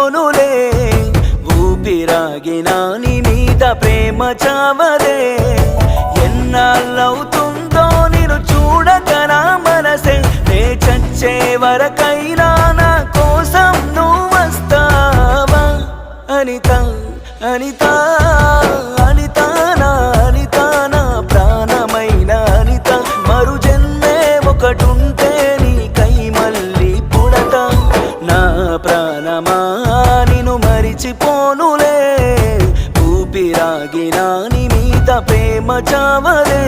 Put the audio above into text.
మరిచిపోనులే ఊపిరాగినా నీ మీద ప్రేమ చావదే ఎన్నాళ్ళవుతుందో నిన్ను చూడక నా మనసే నే చచ్చే వరకైనా నా కోసం నువ్వు వస్తావా అనిత అనిత అనిత నా అనిత నా ప్రాణమైన అనిత మరు జన్మే ఒకటుంటే నీకై మళ్ళీ పుడతా నా ప్రాణమా నిన్ను మరిచిపోనులే ఊపిరాగినా నీ మీద ప్రేమ చావదే